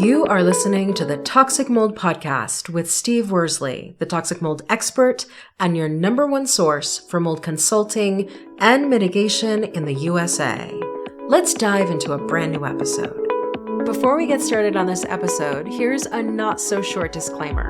You are listening to the Toxic Mold Podcast with Steve Worsley, the toxic mold expert and your number one source for mold consulting and mitigation in the USA. Let's dive into a brand new episode. Before we get started on this episode, here's a not-so-short disclaimer.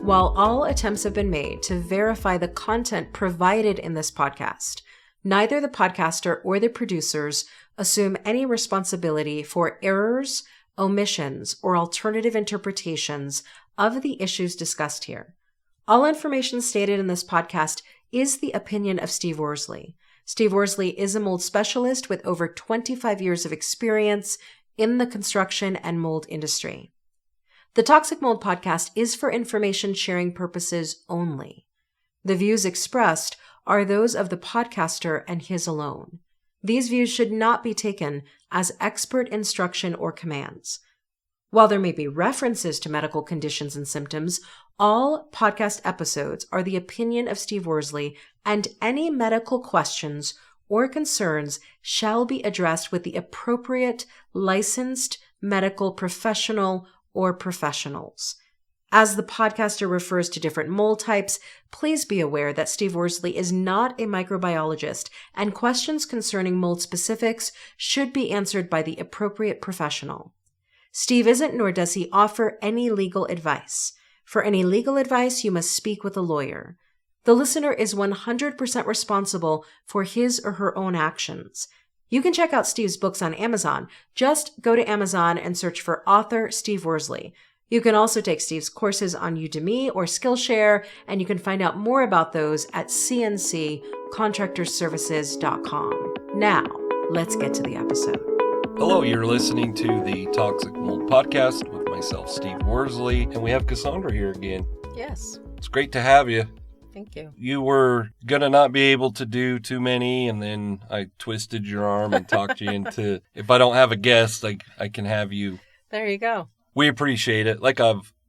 While all attempts have been made to verify the content provided in this podcast, neither the podcaster or the producers assume any responsibility for errors, omissions, or alternative interpretations of the issues discussed here. All information stated in this podcast is the opinion of Steve Worsley. Steve Worsley is a mold specialist with over 25 years of experience in the construction and mold industry. The Toxic Mold Podcast is for information sharing purposes only. The views expressed are those of the podcaster and his alone. These views should not be taken as expert instruction or commands. While there may be references to medical conditions and symptoms, all podcast episodes are the opinion of Steve Worsley, and any medical questions or concerns shall be addressed with the appropriate licensed medical professional or professionals. As the podcaster refers to different mold types, please be aware that Steve Worsley is not a microbiologist, and questions concerning mold specifics should be answered by the appropriate professional. Steve isn't, nor does he offer any legal advice. For any legal advice, you must speak with a lawyer. The listener is 100% responsible for his or her own actions. You can check out Steve's books on Amazon. Just go to Amazon and search for author Steve Worsley. You can also take Steve's courses on Udemy or Skillshare, and you can find out more about those at cnccontractorservices.com. Now, let's get to the episode. Hello, you're listening to the Toxic Mold Podcast with myself, Steve Worsley, and we have Cassandra here again. Yes. It's great to have you. Thank you. You were going to not be able to do too many, and then I twisted your arm and talked you into, if I don't have a guest, I can have you. There you go. We appreciate it.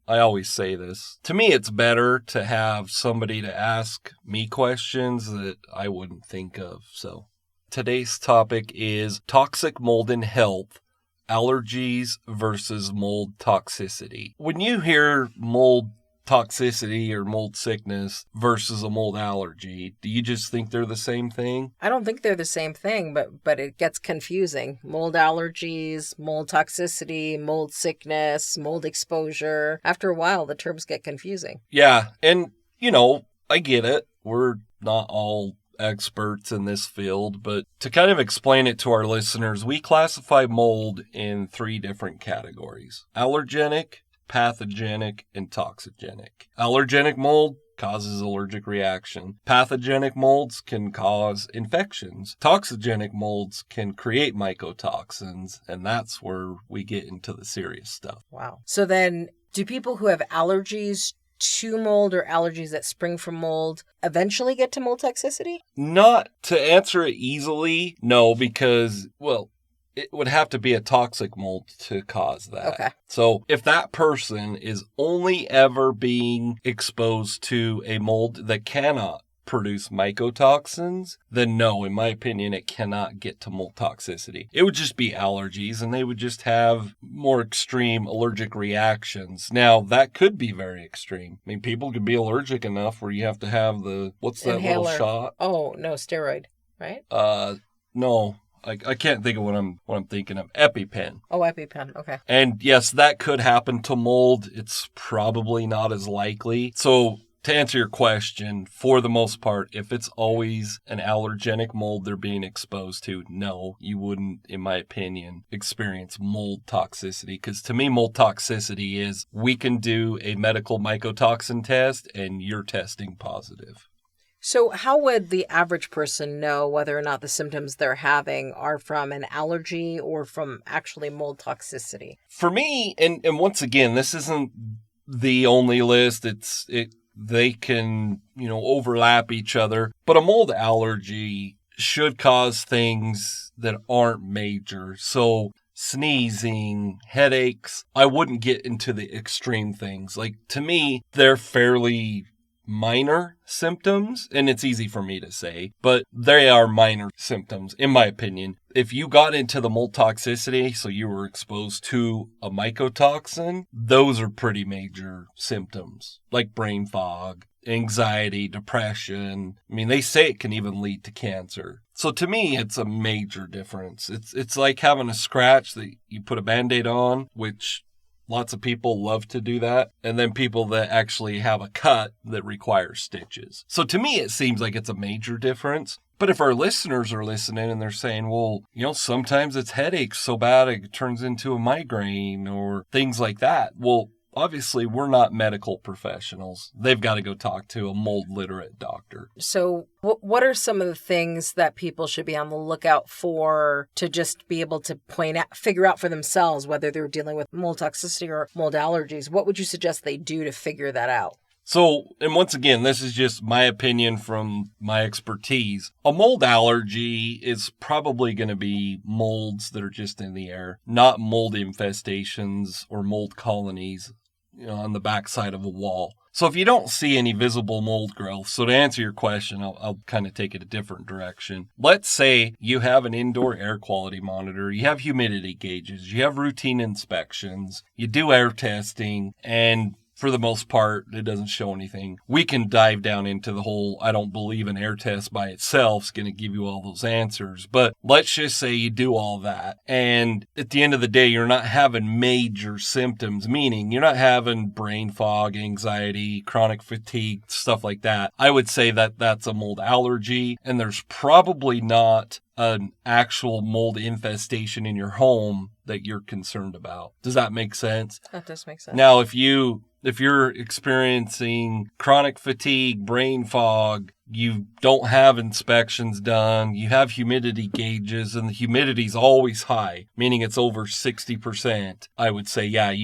I always say this. To me, it's better to have somebody to ask me questions that I wouldn't think of. So today's topic is toxic mold in health, allergies versus mold toxicity. When you hear mold toxicity or mold sickness versus a mold allergy, do you just think they're the same thing? I don't think they're the same thing, but it gets confusing. Mold allergies, mold toxicity, mold sickness, mold exposure. After a while, the terms get confusing. Yeah, and, I get it. We're not all experts in this field, but to kind of explain it to our listeners, we classify mold in 3 different categories: allergenic, pathogenic, and toxigenic. Allergenic mold causes allergic reaction. Pathogenic molds can cause infections. Toxigenic molds can create mycotoxins, and that's where we get into the serious stuff. Wow. So then, do people who have allergies to mold or allergies that spring from mold eventually get to mold toxicity? Not to answer it easily, no, because, it would have to be a toxic mold to cause that. Okay. So if that person is only ever being exposed to a mold that cannot produce mycotoxins, then no, in my opinion, it cannot get to mold toxicity. It would just be allergies, and they would just have more extreme allergic reactions. Now, that could be very extreme. I mean, people could be allergic enough where you have to have what's that Inhaler. little shot? Oh, no, steroid, right? No. I can't think of what I'm thinking of. EpiPen. Oh, EpiPen. Okay. And yes, that could happen to mold. It's probably not as likely. So to answer your question, for the most part, if it's always an allergenic mold they're being exposed to, no, you wouldn't, in my opinion, experience mold toxicity. Because to me, mold toxicity is we can do a medical mycotoxin test and you're testing positive. So how would the average person know whether or not the symptoms they're having are from an allergy or from actually mold toxicity? For me, and once again, this isn't the only list. They can, overlap each other. But a mold allergy should cause things that aren't major. So sneezing, headaches, I wouldn't get into the extreme things. Like, to me, they're fairly minor symptoms, and it's easy for me to say, but they are minor symptoms, in my opinion. if you got into the mold toxicity, so you were exposed to a mycotoxin, those are pretty major symptoms, like brain fog, anxiety, depression. I mean, they say it can even lead to cancer. So to me, it's a major difference. It's like having a scratch that you put a Band-Aid on, which lots of people love to do that, and then people that actually have a cut that requires stitches. So to me, it seems like it's a major difference. But if our listeners are listening and they're saying, well, sometimes it's headaches so bad it turns into a migraine or things like that. Well, obviously, we're not medical professionals. They've got to go talk to a mold literate doctor. So what are some of the things that people should be on the lookout for to just be able to figure out for themselves whether they're dealing with mold toxicity or mold allergies? What would you suggest they do to figure that out? So, and once again, this is just my opinion from my expertise. A mold allergy is probably going to be molds that are just in the air, not mold infestations or mold colonies, on the backside of a wall. So if you don't see any visible mold growth, so to answer your question, I'll kind of take it a different direction. Let's say you have an indoor air quality monitor, you have humidity gauges, you have routine inspections, you do air testing, and for the most part, it doesn't show anything. We can dive down into the whole, I don't believe an air test by itself is going to give you all those answers. But let's just say you do all that. And at the end of the day, you're not having major symptoms, meaning you're not having brain fog, anxiety, chronic fatigue, stuff like that. I would say that that's a mold allergy, and there's probably not an actual mold infestation in your home that you're concerned about. Does that make sense? That does make sense. Now, if you're experiencing chronic fatigue, brain fog, you don't have inspections done, you have humidity gauges, and the humidity's always high, meaning it's over 60%, I would say, yeah,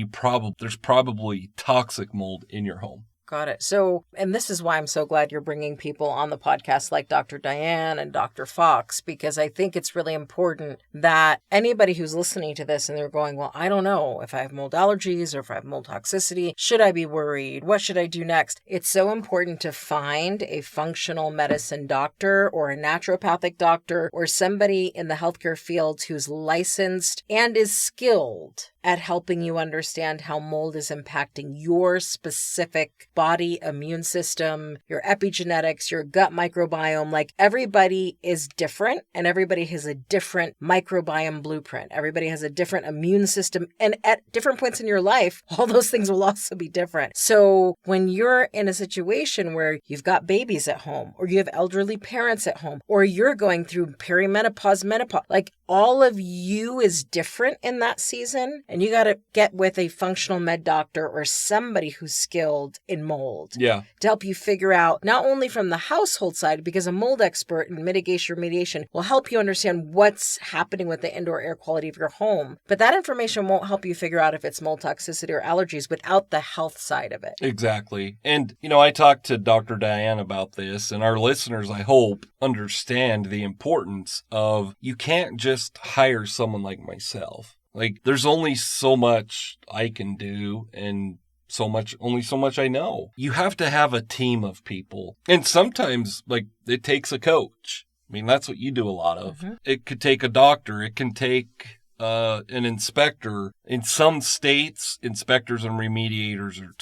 there's probably toxic mold in your home. Got it. So, and this is why I'm so glad you're bringing people on the podcast like Dr. Diane and Dr. Fox, because I think it's really important that anybody who's listening to this and they're going, well, I don't know if I have mold allergies or if I have mold toxicity. Should I be worried? What should I do next? It's so important to find a functional medicine doctor or a naturopathic doctor or somebody in the healthcare field who's licensed and is skilled at helping you understand how mold is impacting your specific body immune system, your epigenetics, your gut microbiome. Like, everybody is different and everybody has a different microbiome blueprint. Everybody has a different immune system, and at different points in your life, all those things will also be different. So when you're in a situation where you've got babies at home, or you have elderly parents at home, or you're going through perimenopause, menopause, like, all of you is different in that season, and you got to get with a functional med doctor or somebody who's skilled in mold to help you figure out, not only from the household side, because a mold expert in mitigation remediation will help you understand what's happening with the indoor air quality of your home, but that information won't help you figure out if it's mold toxicity or allergies without the health side of it. Exactly. And, I talked to Dr. Diane about this, and our listeners, I hope, understand the importance of, you can't just hire someone like myself. Like, there's only so much I can do, and only so much I know. You have to have a team of people. And sometimes, it takes a coach. I mean, that's what you do a lot of. Mm-hmm. It could take a doctor. It can take an inspector. In some states, inspectors and remediators are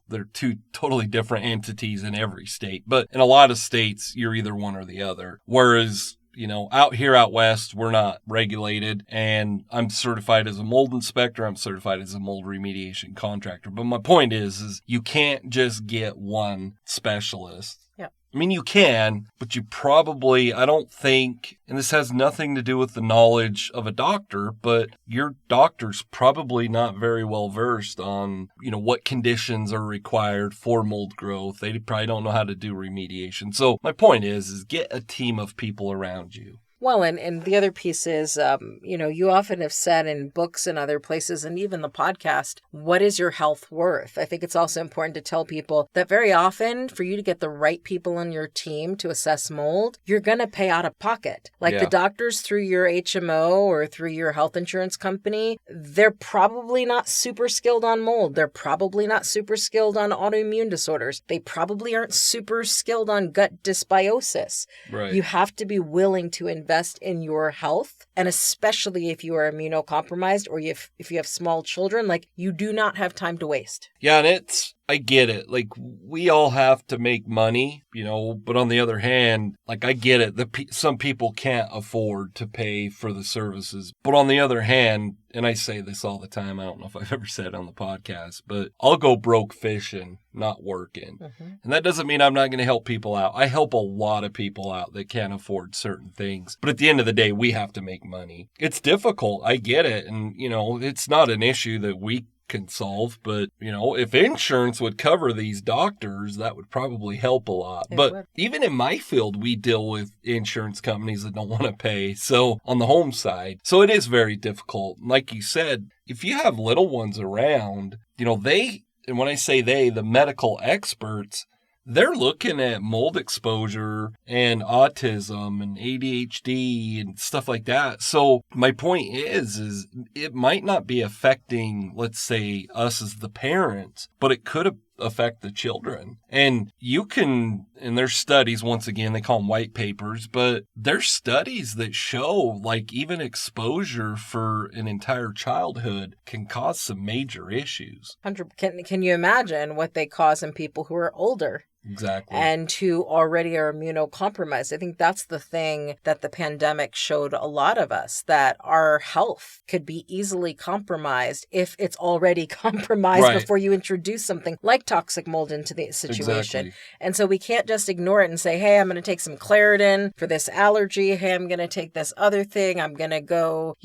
they're two totally different entities in every state. But in a lot of states, you're either one or the other. Whereas, out west, we're not regulated, and I'm certified as a mold inspector. I'm certified as a mold remediation contractor. But my point is you can't just get one specialist. Yeah. I mean, you can, but you probably, I don't think, and this has nothing to do with the knowledge of a doctor, but your doctor's probably not very well versed on, what conditions are required for mold growth. They probably don't know how to do remediation. So my point is get a team of people around you. Well, and the other piece is, you often have said in books and other places, and even the podcast, what is your health worth? I think it's also important to tell people that very often, for you to get the right people on your team to assess mold, you're going to pay out of pocket. The doctors through your HMO or through your health insurance company, they're probably not super skilled on mold. They're probably not super skilled on autoimmune disorders. They probably aren't super skilled on gut dysbiosis. Right. You have to be willing to invest invest in your health. And especially if you are immunocompromised or if you have small children, like, you do not have time to waste. Yeah, and I get it. Like, we all have to make money, but on the other hand, like, I get it. Some people can't afford to pay for the services. But on the other hand, and I say this all the time, I don't know if I've ever said it on the podcast, but I'll go broke fishing, not working. Mm-hmm. And that doesn't mean I'm not going to help people out. I help a lot of people out that can't afford certain things. But at the end of the day, we have to make money. It's difficult. I get it. And, it's not an issue that we can solve, but if insurance would cover these doctors, that would probably help a lot. But even in my field, we deal with insurance companies that don't want to pay. So on the home side, so it is very difficult. Like you said, if you have little ones around, and when I say the medical experts, they're looking at mold exposure and autism and ADHD and stuff like that. So my point is it might not be affecting, let's say, us as the parents, but it could affect the children. And there's studies, once again, they call them white papers, but there's studies that show like even exposure for an entire childhood can cause some major issues. Can you imagine what they cause in people who are older? Exactly. And who already are immunocompromised. I think that's the thing that the pandemic showed a lot of us, that our health could be easily compromised if it's already compromised before you introduce something like toxic mold into the situation. Exactly. And so we can't just ignore it and say, hey, I'm going to take some Claritin for this allergy. Hey, I'm going to take this other thing. I'm going to go,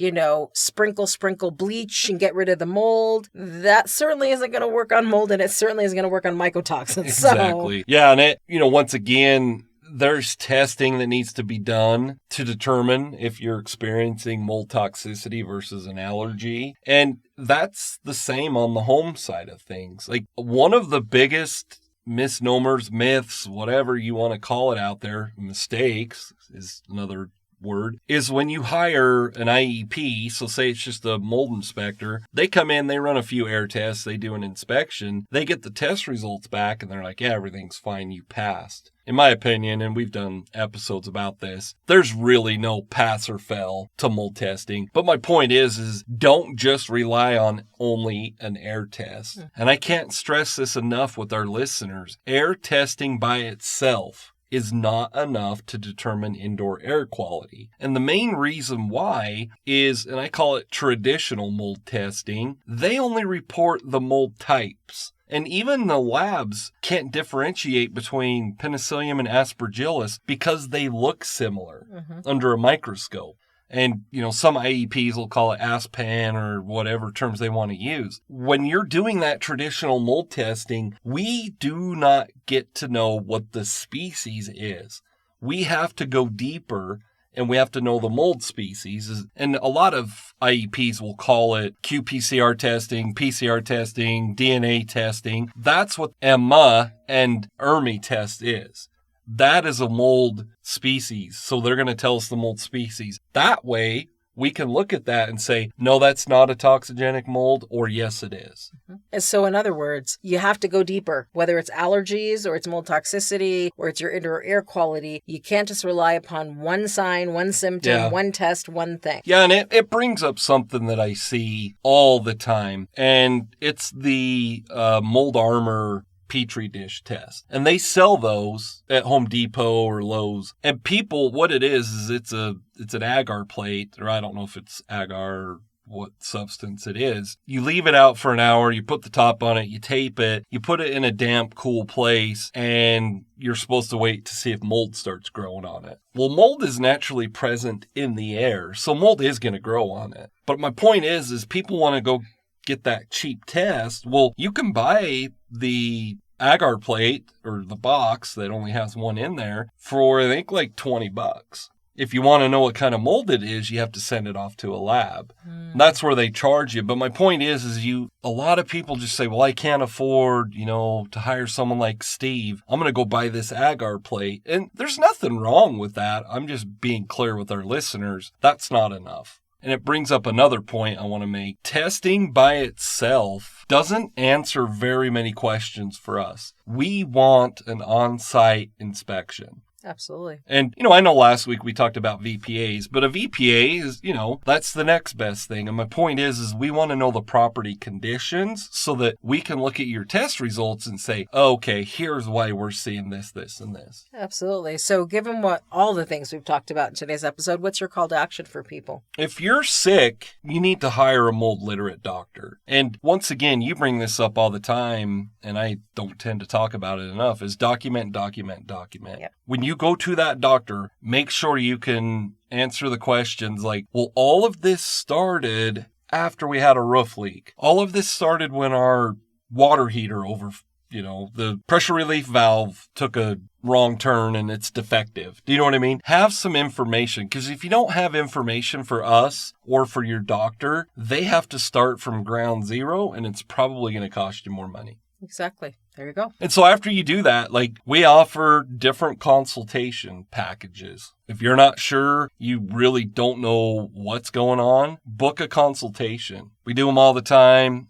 sprinkle bleach and get rid of the mold. That certainly isn't going to work on mold, and it certainly isn't going to work on mycotoxins. Exactly. Yeah, and once again, there's testing that needs to be done to determine if you're experiencing mold toxicity versus an allergy. And that's the same on the home side of things. Like, one of the biggest misnomers, myths, whatever you want to call it out there, mistakes is another word, is when you hire an IEP, so say it's just a mold inspector, they come in, they run a few air tests, they do an inspection, they get the test results back, and they're like, yeah, everything's fine, you passed. In my opinion, and we've done episodes about this, there's really no pass or fail to mold testing. But my point is don't just rely on only an air test. And I can't stress this enough with our listeners. Air testing by itself is not enough to determine indoor air quality. And the main reason why is, and I call it traditional mold testing, they only report the mold types. And even the labs can't differentiate between Penicillium and Aspergillus because they look similar under a microscope. And, some IEPs will call it ASPAN or whatever terms they want to use. When you're doing that traditional mold testing, we do not get to know what the species is. We have to go deeper, and we have to know the mold species. And a lot of IEPs will call it qPCR testing, PCR testing, DNA testing. That's what EMMA and ERMI test is. That is a mold species. So they're going to tell us the mold species. That way, we can look at that and say, no, that's not a toxigenic mold, or yes, it is. And so in other words, you have to go deeper, whether it's allergies or it's mold toxicity or it's your indoor air quality. You can't just rely upon one sign, one symptom, one test, one thing. Yeah, and it brings up something that I see all the time, and it's the mold armor Petri dish test. And they sell those at Home Depot or Lowe's. And people, what it is it's an agar plate, or I don't know if it's agar or what substance it is. You leave it out for an hour, you put the top on it, you tape it, you put it in a damp, cool place, and you're supposed to wait to see if mold starts growing on it. Well, mold is naturally present in the air, so mold is going to grow on it. But my point is people want to go get that cheap test. Well, you can buy the agar plate or the box that only has one in there for I think like $20. If you want to know what kind of mold it is, you have to send it off to a lab. That's where they charge you. But my point is a lot of people just say, well, I can't afford, to hire someone like Steve. I'm going to go buy this agar plate. And there's nothing wrong with that. I'm just being clear with our listeners. That's not enough. And it brings up another point I want to make. Testing by itself doesn't answer very many questions for us. We want an on-site inspection. Absolutely. And, I know last week we talked about VPAs, but a VPA is, that's the next best thing. And my point is we want to know the property conditions so that we can look at your test results and say, okay, here's why we're seeing this, this, and this. Absolutely. So given all the things we've talked about in today's episode, what's your call to action for people? If you're sick, you need to hire a mold literate doctor. And once again, you bring this up all the time, and I don't tend to talk about it enough, is document. Yep. When you go to that doctor, make sure you can answer the questions like, well, all of this started after we had a roof leak. All of this started when our water heater the pressure relief valve took a wrong turn and it's defective. Do you know what I mean? Have some information, because if you don't have information for us or for your doctor, they have to start from ground zero, and it's probably going to cost you more money. Exactly. There you go. And so after you do that, we offer different consultation packages. If you're not sure, you really don't know what's going on, book a consultation. We do them all the time.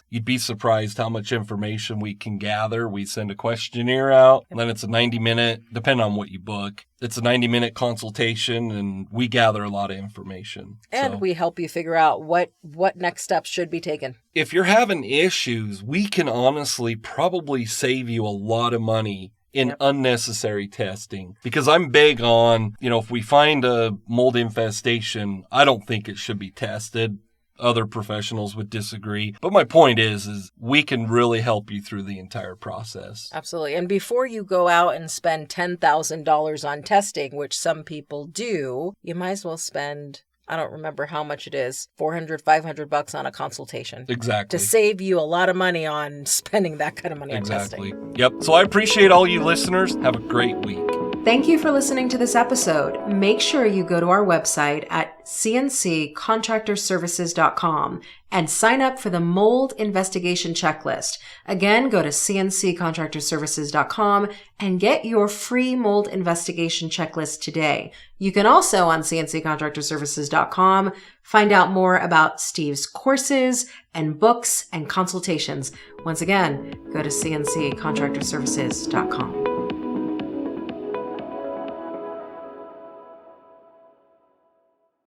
You'd be surprised how much information we can gather. We send a questionnaire out, and then it's a 90-minute, depending on what you book. It's a 90-minute consultation, and we gather a lot of information. And we help you figure out what next steps should be taken. If you're having issues, we can honestly probably save you a lot of money in unnecessary testing, because I'm big on, if we find a mold infestation, I don't think it should be tested. Other professionals would disagree. But my point is we can really help you through the entire process. Absolutely. And before you go out and spend $10,000 on testing, which some people do, you might as well spend, I don't remember how much it is, $400, $500 on a consultation. Exactly. To save you a lot of money on spending that kind of money on testing. Yep. So I appreciate all you listeners. Have a great week. Thank you for listening to this episode. Make sure you go to our website at cnccontractorservices.com and sign up for the mold investigation checklist. Again, go to cnccontractorservices.com and get your free mold investigation checklist today. You can also, on cnccontractorservices.com, find out more about Steve's courses and books and consultations. Once again, go to cnccontractorservices.com.